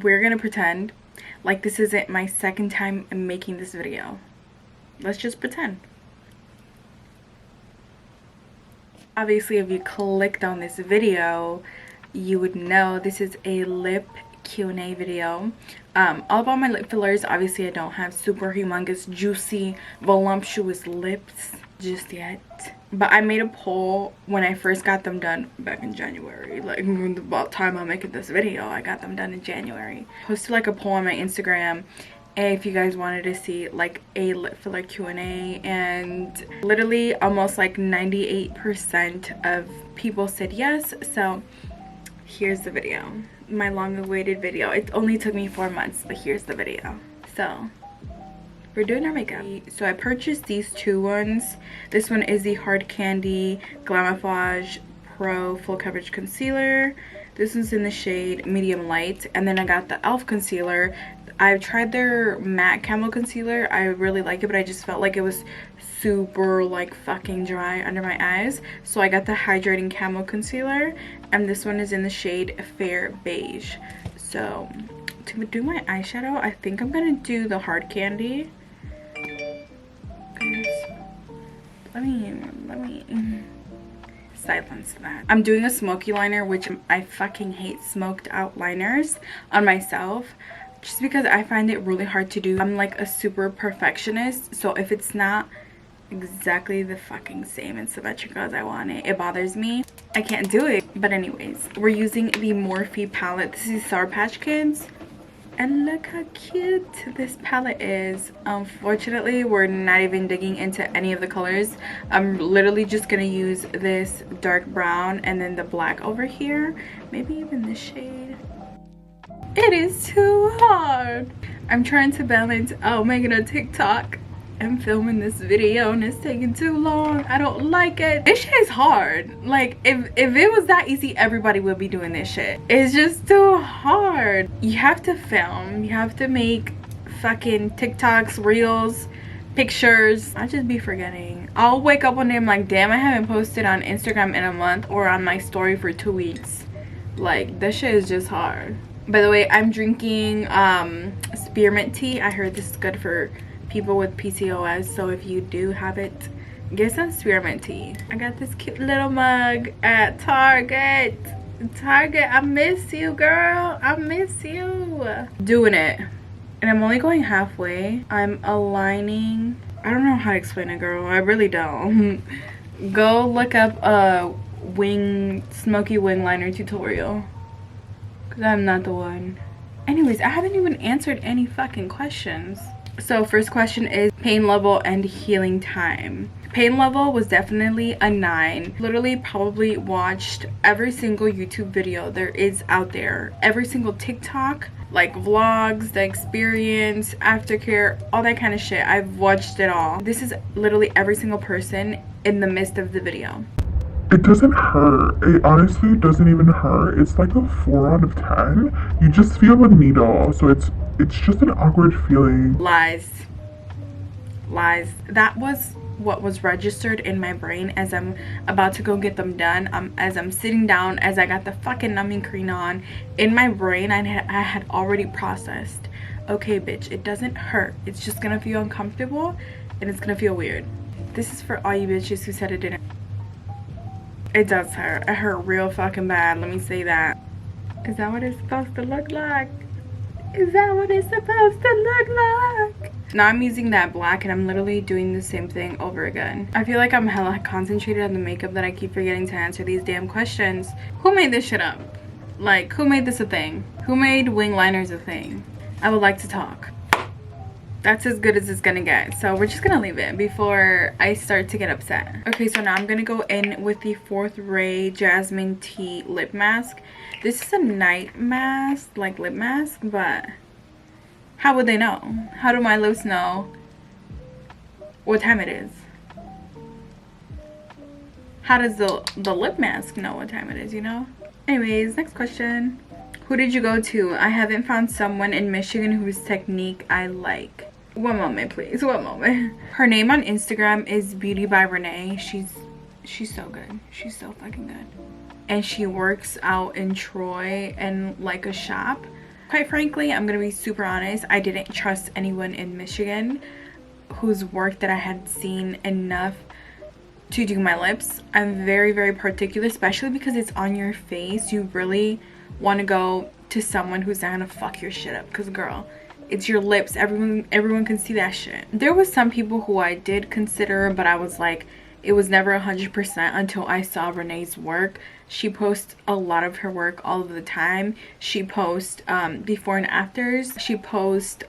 we're gonna pretend like this isn't my second time making this video. Let's just pretend. Obviously, if you clicked on this video, you would know this is a lip Q&A video. All about my lip fillers. Obviously, I don't have super humongous, juicy, voluptuous lips just yet. But I made a poll when I first got them done back in January. Like, about time I'm making this video, I got them done in January. Posted like a poll on my Instagram if you guys wanted to see like a lip filler Q&A, and literally almost like 98% of people said yes. So here's the video, my long-awaited video. It only took me 4 months, but here's the video. So we're doing our makeup. So I purchased these two ones. This one is the Hard Candy Glamiflage Pro Full Coverage Concealer. This one's in the shade Medium Light. And then I got the e.l.f. concealer. I've tried their matte camo concealer. I really like it, but I just felt like it was super like fucking dry under my eyes. So I got the hydrating camo concealer, and this one is in the shade Fair Beige. So to do my eyeshadow, I think I'm gonna do the Hard Candy. Let me silence that. I'm doing a smoky liner, which I fucking hate smoked out liners on myself, just because I find it really hard to do. I'm like a super perfectionist, so if it's not exactly the fucking same and symmetrical as I want it, it bothers me. I can't do it. But anyways, we're using the Morphe palette. This is Sour Patch Kids, and look how cute this palette is. Unfortunately, we're not even digging into any of the colors. I'm literally just gonna use this dark brown and then the black over here, maybe even this shade. It is too hard. I'm trying to balance making a TikTok and filming this video, and it's taking too long. I don't like it. This shit is hard. Like, if it was that easy, everybody would be doing this shit. It's just too hard. You have to film, you have to make fucking TikToks, reels, pictures. I just be forgetting. I'll wake up one day, I'm like, damn, I haven't posted on Instagram in a month or on my story for 2 weeks. Like, this shit is just hard. By the way, I'm drinking spearmint tea. I heard this is good for people with PCOS, so if you do have it, get some spearmint tea. I got this cute little mug at Target. I miss you, girl. I miss you. Doing it, and I'm only going halfway. I'm aligning. I don't know how to explain it, girl. I really don't. Go look up a smoky wing liner tutorial, because I'm not the one. Anyways, I haven't even answered any fucking questions. So first question is pain level and healing time. Pain level was definitely a 9. Literally probably watched every single YouTube video there is out there. Every single TikTok, like vlogs, the experience, aftercare, all that kind of shit. I've watched it all. This is literally every single person in the midst of the video. It doesn't hurt. It honestly doesn't even hurt. It's like a 4 out of 10. You just feel a needle, so it's just an awkward feeling. Lies. That was what was registered in my brain as I'm about to go get them done. As I'm sitting down, as I got the fucking numbing cream on, in my brain I had already processed, okay bitch, it doesn't hurt. It's just gonna feel uncomfortable and it's gonna feel weird. This is for all you bitches who said it didn't. It does hurt. It hurt real fucking bad, let me say that. Is that what it's supposed to look like? Is that what it's supposed to look like? Now I'm using that black, and I'm literally doing the same thing over again. I feel like I'm hella concentrated on the makeup that I keep forgetting to answer these damn questions. Who made this shit up? Like, who made this a thing? Who made wing liners a thing? I would like to talk. That's as good as it's gonna get, so we're just gonna leave it before I start to get upset. Okay, so now I'm gonna go in with the Fourth Ray Jasmine Tea Lip Mask. This is a night mask, like lip mask, but how would they know? How do my lips know what time it is? How does the lip mask know what time it is, you know? Anyways, next question. Who did you go to? I haven't found someone in Michigan whose technique I like. One moment, please. One moment. Her name on Instagram is Beauty by Renee. She's so good. She's so fucking good. And she works out in Troy in like a shop. Quite frankly, I'm gonna be super honest, I didn't trust anyone in Michigan whose work that I had seen enough to do my lips. I'm very, very particular, especially because it's on your face. You really want to go to someone who's not gonna fuck your shit up, because girl, it's your lips. Everyone can see that shit. There was some people who I did consider, but I was like, it was never 100% until I saw Renee's work. She posts a lot of her work all of the time. She posts before and afters. She posts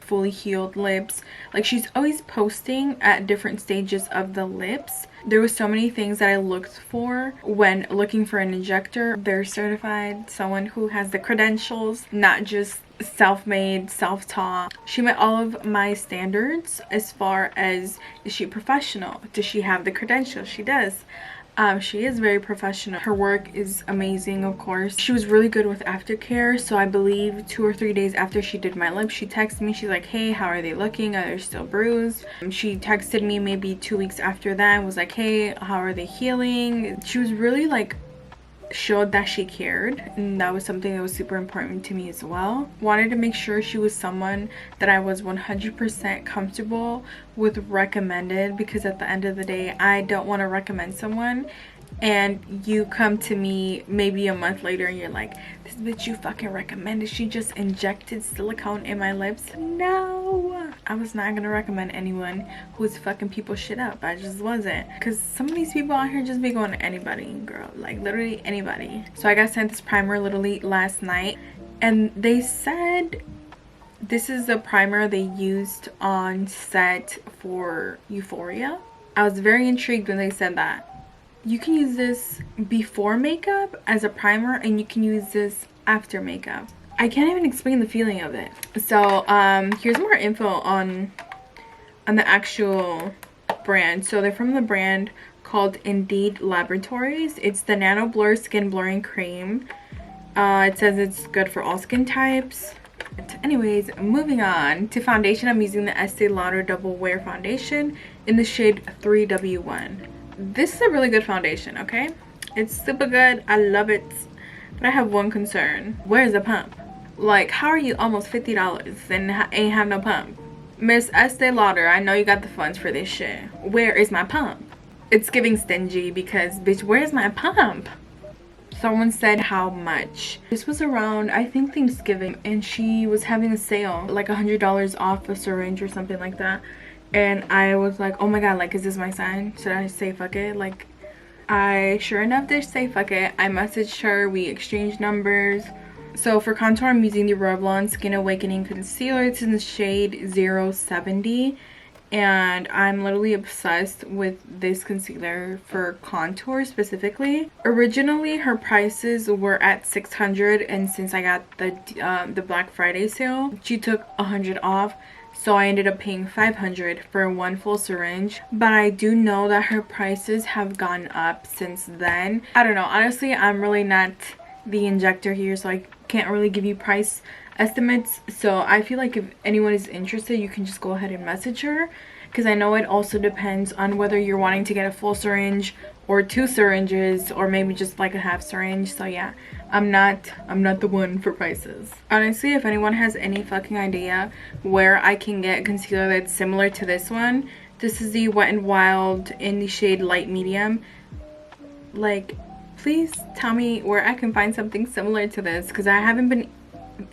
fully healed lips. Like, she's always posting at different stages of the lips. There were so many things that I looked for when looking for an injector. They're certified, someone who has the credentials, not just self-made, self-taught. She met all of my standards as far as, is she professional? Does she have the credentials? She does. She is very professional. Her work is amazing, of course. She was really good with aftercare, so I believe 2 or 3 days after she did my lips, she texted me. She's like, hey, how are they looking? Are they still bruised? She texted me maybe 2 weeks after that and was like, hey, how are they healing? She was really like, showed that she cared, and that was something that was super important to me as well. Wanted to make sure she was someone that I was 100% comfortable with recommended, because at the end of the day, I don't want to recommend someone and you come to me maybe a month later and you're like, this bitch you fucking recommended, she just injected silicone in my lips. No, I was not gonna recommend anyone who's fucking people shit up. I just wasn't, because some of these people out here just be going to anybody, girl, like literally anybody. So I got sent this primer literally last night, and they said this is the primer they used on set for Euphoria. I was very intrigued when they said that. You can use this before makeup as a primer, and you can use this after makeup. I can't even explain the feeling of it. So here's more info on the actual brand. So they're from the brand called Indeed Laboratories. It's the Nano Blur Skin Blurring Cream. It says it's good for all skin types. Anyways, moving on to foundation. I'm using the Estee Lauder Double Wear Foundation in the shade 3W1. This is a really good foundation, okay? It's super good. I love it. But I have one concern. Where's the pump? Like, how are you almost $50 and ain't have no pump? Miss Estee Lauder, I know you got the funds for this shit. Where is my pump? It's giving stingy, because, bitch, where's my pump? Someone said how much. This was around, I think, Thanksgiving, and she was having a sale, like $100 off a syringe or something like that. And I was like, oh my god, like, is this my sign? Should I say fuck it? Like, I sure enough did say fuck it. I messaged her, we exchanged numbers. So for contour, I'm using the Revlon Skin Awakening Concealer. It's in the shade 070. And I'm literally obsessed with this concealer for contour specifically. Originally, her prices were at $600, and since I got the Black Friday sale, she took $100 off. So I ended up paying $500 for one full syringe. But I do know that her prices have gone up since then. I don't know. Honestly, I'm really not the injector here, so I can't really give you price estimates. So I feel like if anyone is interested, you can just go ahead and message her, because I know it also depends on whether you're wanting to get a full syringe or 2 syringes, or maybe just like a half syringe. So yeah, I'm not the one for prices. Honestly, if anyone has any fucking idea where I can get concealer that's similar to this one, this is the Wet n Wild in the shade light medium. Like, please tell me where I can find something similar to this, because I haven't been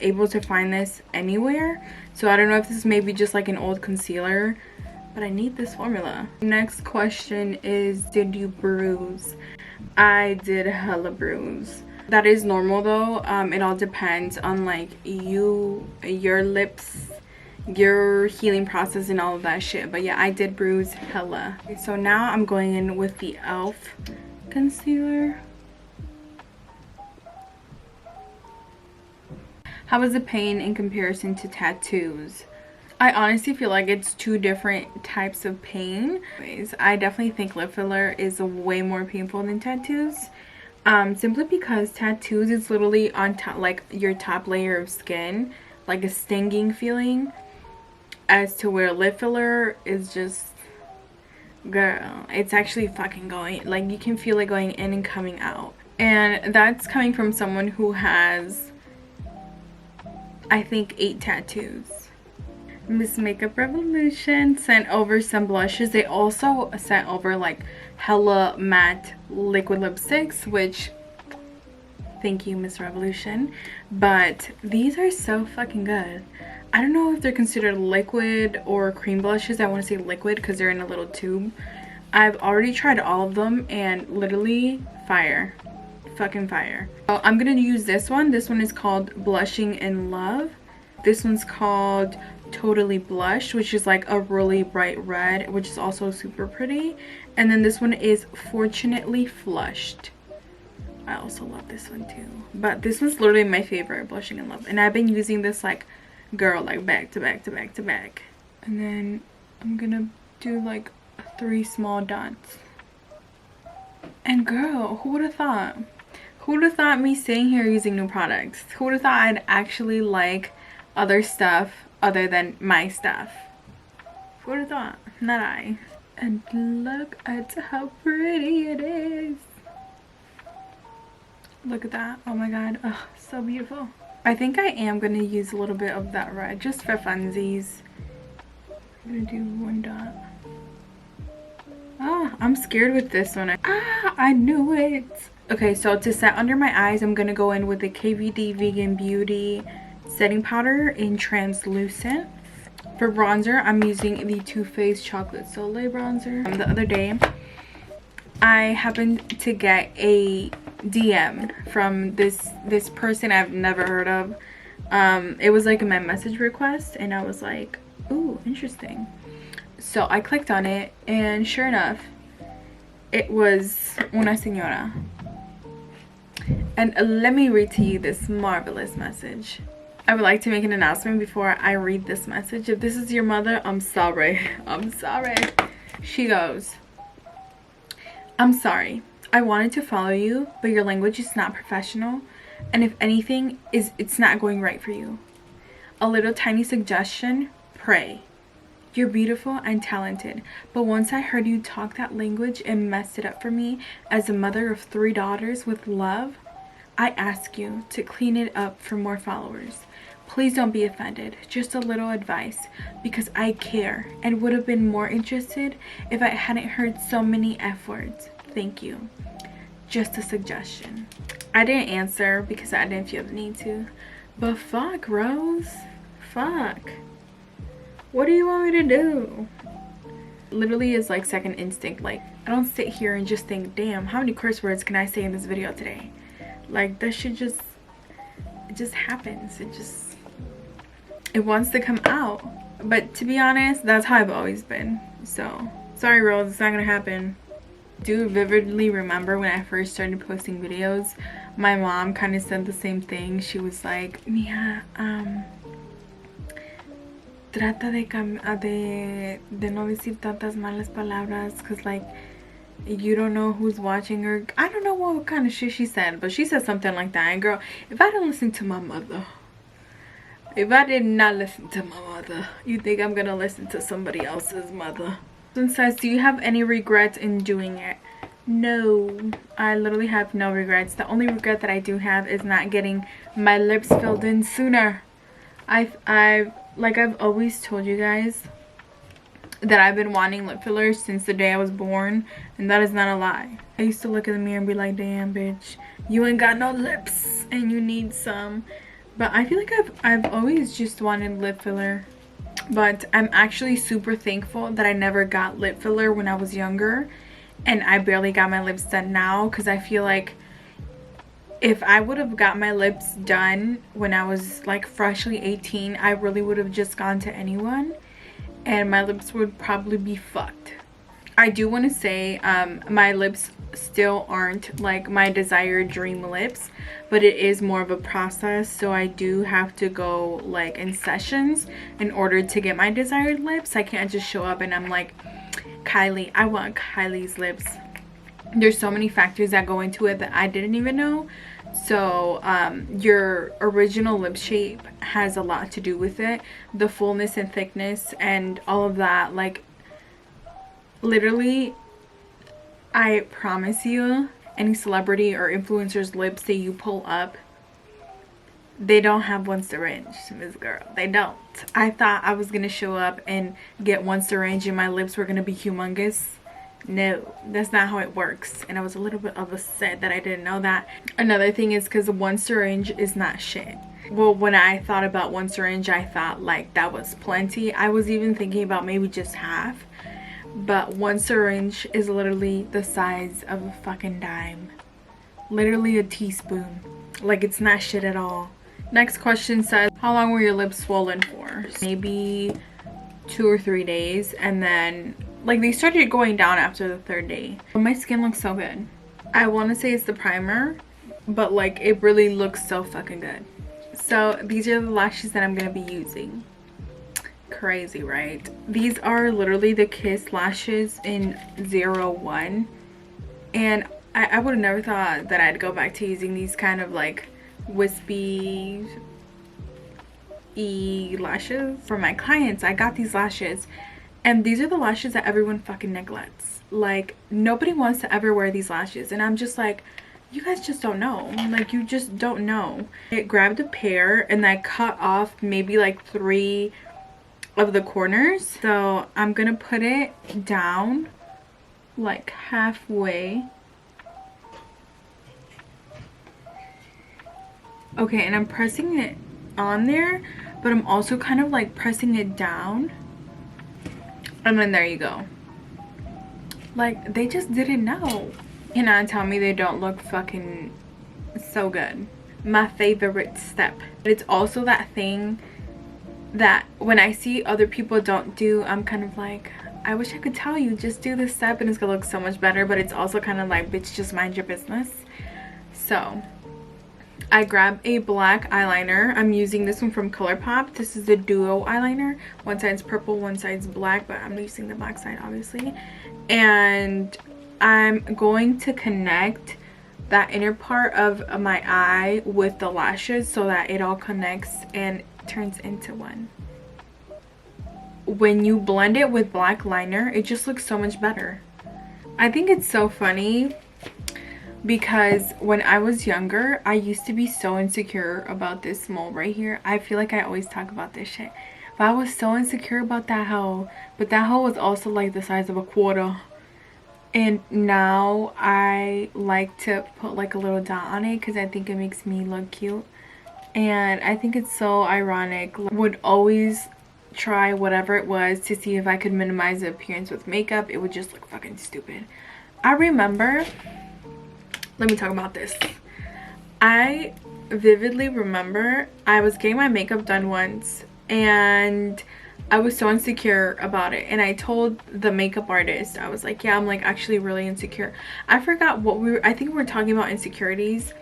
able to find this anywhere. So I don't know if this is maybe just like an old concealer, but I need this formula. Next question is, did you bruise? I did hella bruise. That is normal though. It all depends on like your lips, your healing process, and all of that shit. But yeah, I did bruise hella. Okay, so now I'm going in with the e.l.f. concealer. How was the pain in comparison to tattoos? I honestly feel like it's 2 different types of pain. I definitely think lip filler is way more painful than tattoos. Simply because tattoos is literally on top, like your top layer of skin, like a stinging feeling, as to where lip filler is just, girl, it's actually fucking going, like you can feel it going in and coming out. And that's coming from someone who has I think 8 tattoos. Miss Makeup Revolution sent over some blushes. They also sent over like hella matte liquid lipsticks, which thank you, Miss Revolution. But these are so fucking good. I don't know if they're considered liquid or cream blushes. I want to say liquid because they're in a little tube. I've already tried all of them and literally fire. Fucking fire. So I'm gonna use this one. This one is called Blushing in Love. This one's called Totally Blushed, which is like a really bright red, which is also super pretty. And then this one is Fortunately Flushed. I also love this one too. But this one's literally my favorite, Blushing in Love. And I've been using this like, girl, like back to back to back to back. And then I'm gonna do like 3 small dots. And girl, who would have thought? Who would have thought me sitting here using new products? Who would have thought I'd actually like other stuff other than my stuff? Who would have thought? Not I. And look at how pretty it is. Look at that. Oh my god. Oh, so beautiful. I think I am going to use a little bit of that red just for funsies. I'm going to do 1 dot. Ah, I'm scared with this one. Ah, I knew it. Okay, so to set under my eyes, I'm going to go in with the KVD Vegan Beauty setting powder in translucent. For bronzer, I'm using the Too Faced Chocolate Soleil bronzer. The other day, I happened to get a DM from this person I've never heard of. It was like my message request, and I was like, ooh, interesting. So I clicked on it, and sure enough, it was una señora. And let me read to you this marvelous message. I would like to make an announcement before I read this message. If this is your mother, I'm sorry. I'm sorry. She goes, I'm sorry. I wanted to follow you, but your language is not professional. And if anything, it's not going right for you. A little tiny suggestion, pray. You're beautiful and talented, but once I heard you talk that language, it messed it up for me. As a mother of 3 daughters with love, I ask you to clean it up for more followers. Please don't be offended, just a little advice, because I care and would have been more interested if I hadn't heard so many F words. Thank you. Just a suggestion. I didn't answer because I didn't feel the need to, but fuck, Rose. Fuck. What do you want me to do? Literally is like second instinct. Like, I don't sit here and just think, damn, how many curse words can I say in this video today? Like, that shit just, it just happens. It wants to come out. But to be honest, that's how I've always been. So, sorry Rose, it's not gonna happen. Do vividly remember when I first started posting videos, my mom kind of said the same thing. She was like, Mija, trata de no decir tantas malas palabras, because like you don't know who's watching, or I don't know what kind of shit she said, but she said something like that. And girl, if I didn't listen to my mother, if I did not listen to my mother, you think I'm gonna listen to somebody else's mother? And says, do you have any regrets in doing it? No, I literally have no regrets. The only regret that I do have is not getting my lips filled in sooner. I've always told you guys that I've been wanting lip fillers since the day I was born, and that is not a lie. I used to look in the mirror and be like, damn bitch, you ain't got no lips and you need some. But I feel like I've always just wanted lip filler. But I'm actually super thankful that I never got lip filler when I was younger, and I barely got my lips done now, because I feel like if I would have got my lips done when I was like freshly 18, I really would have just gone to anyone and my lips would probably be fucked. I do want to say my lips still aren't like my desired dream lips, but it is more of a process, so I do have to go like in sessions in order to get my desired lips. I can't just show up and I'm like, Kylie, I want Kylie's lips. There's so many factors that go into it that I didn't even know. So your original lip shape has a lot to do with it, the fullness and thickness and all of that. Like, literally, I promise you, any celebrity or influencer's lips that you pull up, They don't have one syringe, Miss Girl. They don't. I thought I was gonna show up and get one syringe and my lips were gonna be humongous. No, that's not how it works. And I was a little bit upset that I didn't know that. Another thing is because one syringe is not shit. Well, when I thought about one syringe, I thought like that was plenty. I was even thinking about maybe just half. But one syringe is literally the size of a fucking dime. Literally a teaspoon. Like, it's not shit at all. Next question says, how long were your lips swollen for? Maybe 2 or 3 days, and then like they started going down after the 3rd day. But my skin looks so good. I want to say it's the primer, but like it really looks so fucking good. So these are the lashes that I'm gonna be using. Crazy, right? These are literally the Kiss lashes in 01, and I would have never thought that I'd go back to using these kind of like wispy lashes. For my clients, I got these lashes, and these are the lashes that everyone fucking neglects. Like, nobody wants to ever wear these lashes, and I'm just like, you guys just don't know. Like, you just don't know. I grabbed a pair and I cut off maybe like 3 of the corners, so I'm gonna put it down like halfway. Okay, and I'm pressing it on there, but I'm also kind of like pressing it down, and then there you go. Like, they just didn't know. You cannot tell me they don't look fucking so good. My favorite step. But it's also that thing that when I see other people don't do, I'm kind of like, I wish I could tell you, just do this step and it's gonna look so much better. But it's also kind of like, bitch, just mind your business. So I grabbed a black eyeliner. I'm using this one from ColourPop. This is the duo eyeliner. One side's purple, one side's black, but I'm using the black side obviously. And I'm going to connect that inner part of my eye with the lashes so that it all connects and turns into one. When you blend it with black liner, it just looks so much better. I think it's so funny because when I was younger, I used to be so insecure about this mole right here. I feel like I always talk about this shit, but I was so insecure about that hoe. But that hoe was also like the size of a quarter. And now I like to put like a little dot on it because I think it makes me look cute. And I think it's so ironic. Would always try whatever it was to see if I could minimize the appearance with makeup. It would just look fucking stupid. I remember, let me talk about this. I vividly remember I was getting my makeup done once and I was so insecure about it, and I told the makeup artist, I was like, yeah, I'm like actually really insecure. I forgot what we were, I think we were talking about insecurities,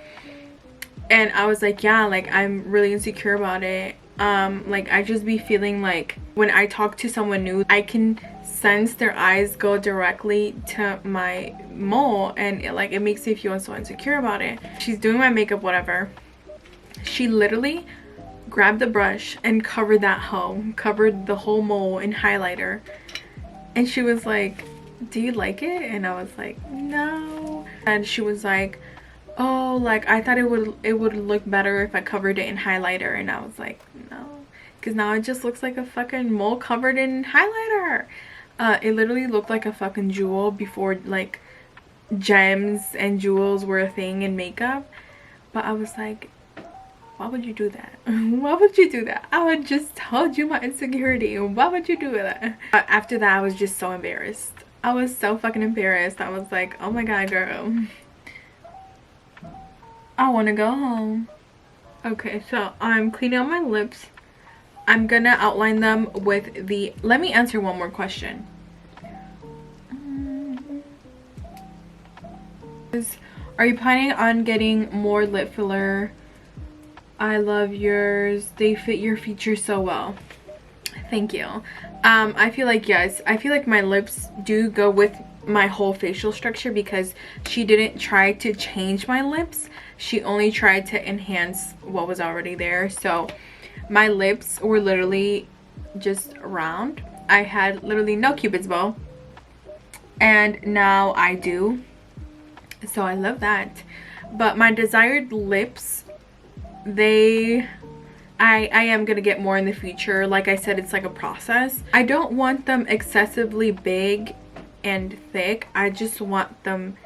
and I was like, yeah, like I'm really insecure about it. Like I just be feeling like when I talk to someone new, I can sense their eyes go directly to my mole, and it makes me feel so insecure about it. She's doing my makeup, whatever. She literally grabbed the brush and covered that hoe, covered the whole mole in highlighter, and she was like, do you like it? And I was like, no. And she was like, oh, like I thought it would look better if I covered it in highlighter. And I was like, no, because now it just looks like a fucking mole covered in highlighter. It literally looked like a fucking jewel before like gems and jewels were a thing in makeup. But I was like, why would you do that? Why would you do that? I would just told you my insecurity. Why would you do that? After that, I was just so embarrassed. I was so fucking embarrassed. I was like, oh my god, girl, I want to go home. Okay, so I'm cleaning out my lips. I'm gonna outline them with the, let me answer one more question. Are you planning on getting more lip filler? I love yours. They fit your features so well. Thank you. I feel like, yes, I feel like my lips do go with my whole facial structure because she didn't try to change my lips. She only tried to enhance what was already there. So my lips were literally just round. I had literally no cupid's bow, and now I do. So I love that. But my desired lips I am gonna get more in the future. Like I said, it's like a process. I don't want them excessively big and thick. I just want them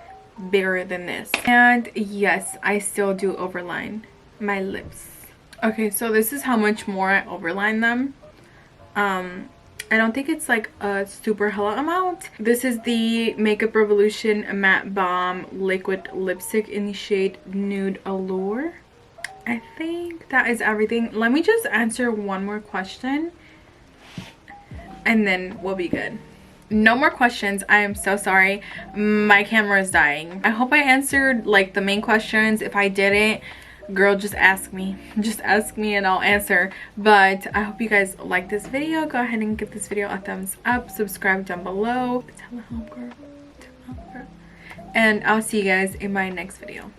bigger than this. And yes, I still do overline my lips. Okay, so this is how much more I overline them. I don't think it's like a super hella amount. This is the Makeup Revolution Matte Balm Liquid Lipstick in the shade Nude Allure. I think that is everything. Let me just answer one more question and then we'll be good. No more questions. I am so sorry. My camera is dying. I hope I answered like the main questions. If I didn't, girl, just ask me. Just ask me and I'll answer. But I hope you guys like this video. Go ahead and give this video a thumbs up. Subscribe down below. Tell a home girl. Tell a home girl. And I'll see you guys in my next video.